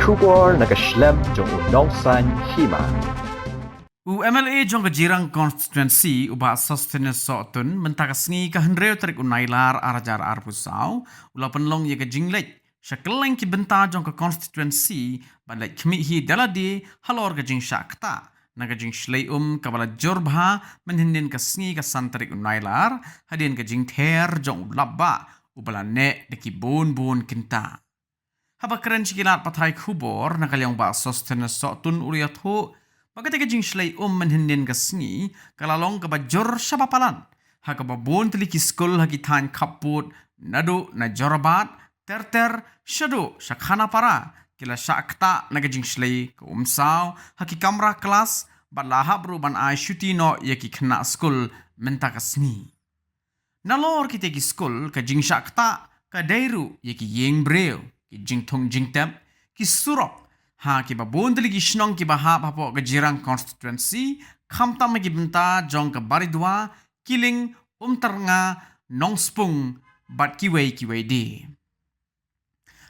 Kubor nakaslem jong unongsan hima. MLA jong kajirang constituency uba sustenance sotun mentakasngi ka hendreo tarik unailar arajar arpusau ula penlong ye kajinglek syakeleng ki benta jong ka constituency balai kmi hi daladi halor kajing syakta nagajing shlei kabala jorbha menhindin kasngi ka santarik unailar hadin kajing ther jong labba ubala ne deki bon kinta haba keren cikilat patai kubor nakalyang ba sustenance sotun uriat ho Pagkati kajing shlay menhindin kasngi, kalalong kabajor syabapalan. Hakababon teliki skul hakitan kaput, nado na jorabat, ter syado syakhana para. Kila syakta na kajing shlay kaumsaw, hakikamra kelas, badlahab ruban ay syuti no yaki kena skul menta kasngi. Nalor kita ki skul kajing syakta kadairu yaki yeng breu, ki jing tong jing tep, ki surok, ki babon tali ki shnong ki bahap hapo kajirang constituency khamtam ki benta jong ka baridwa kiling ternga nongspung bat kiwei di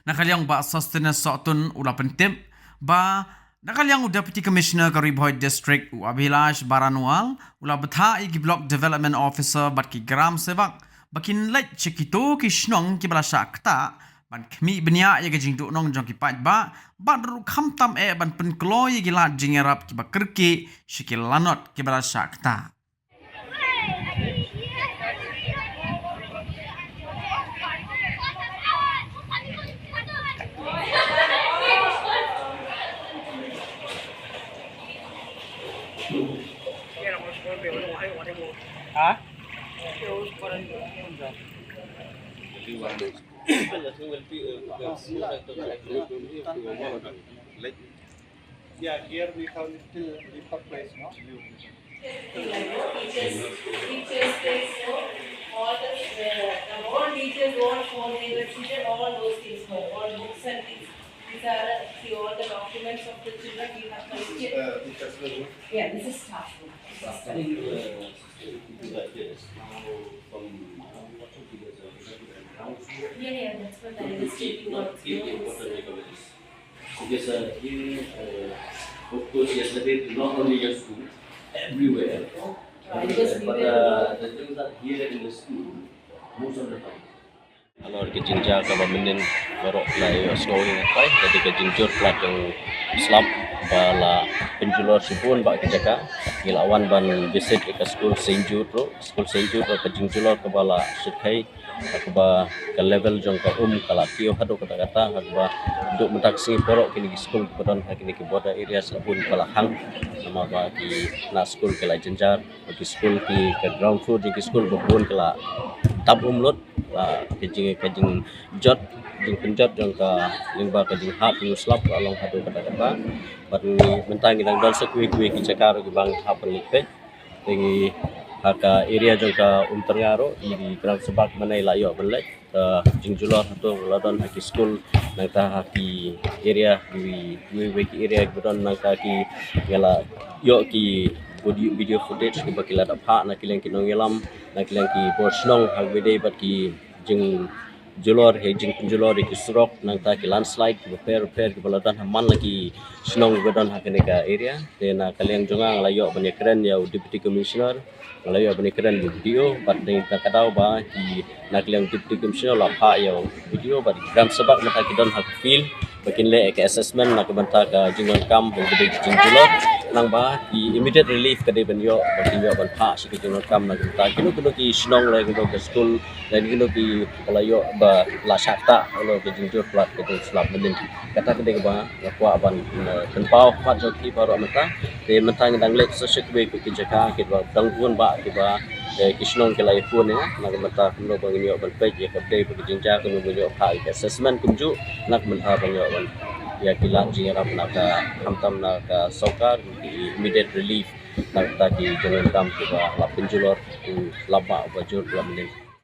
nakalyang ba sustenance sotun ula pentip ba nakalyang deputy commissioner ka Riboy district u Abhilash Baranwal ula betha ki block development officer bat ki gram sevak bakin let chekito ki shnong ki bala syakta ban kmi benya ya gajing duk nong jong ki pat ba ru khamtam ban pen klo ye gilat jing arab ki ba kerki shikil lanot ki bala syakta Yeah, here we have little deeper place, no? Teachers place, all teachers want phone, they were treated all those things, all books and things. These are all the documents of the children we have collected. Yeah, this is staff room. Yeah, that's what I was taking out. Because here, of course, yesterday not only your school, everywhere. But the things that here in the school, most of the time. Kalau kita jinjak kalau menin berok lai snowy apa, jadi kita jinjur pelat yang Islam bala penjual sipun bak kejaga, gilawan ban visit ke school Saint Jude ke jinjul ke bala syedkai, ke ba ke level jong ke kala tio hado kata ke ba duk mentaksi borok kini school kedon kini ke border area sabun bala hang nama ba ki na school ke la jenjar ke school ki ke ground floor di school babun ke la tab lot kajing jot jing penjot jong ka lingba kajing hap slap along hado kata bat ni mentang ilang dal sekui ki cakar ki bang hap lipet tingi haka area jong ka terngaro di ground sebak manai layo belek jing julor hatu ladon haki school nang ta haki area di ki area gudon nang ta ki ngala yo ki video footage ki bakila dapha na kileng ki nongelam na kileng ki borsnong hagwede bat ki jing julor jing penjulor ki surok nang ta ki landslide ki repair ki baladan haman lagi snong gudon hakene ka area na kaleng jongang layo banya keren ya deputy commissioner layo banya keren video bat ding ta kadau ba ki na kileng deputy commissioner la pha ya video bat gram sebab mata ki don hak feel bakin le ke assessment na kebanta ka jingon kam gede jing julor nang ba di immediate relief kade benyo bagi yo ban pha si jingon kam na ta kino ki snong le kino ke school dan kino ki layo ba la syakta lo ke jinjur plat ke slap medin kata kede ba kwa ban tenpau pat joki baru mata de mentang dang let sesek be ke jaka ke ba dangpun ba ke ba kisnong ke lai pun ya na mata kino bang yo ban pe ke de ke jinja kino yo pha ke assessment kunju nak mentha bang yo ban ya kilang jinga nak hamtam nak sokar immediate relief nak ta ki jangan kam ke ba la penjulor labba bajur la medin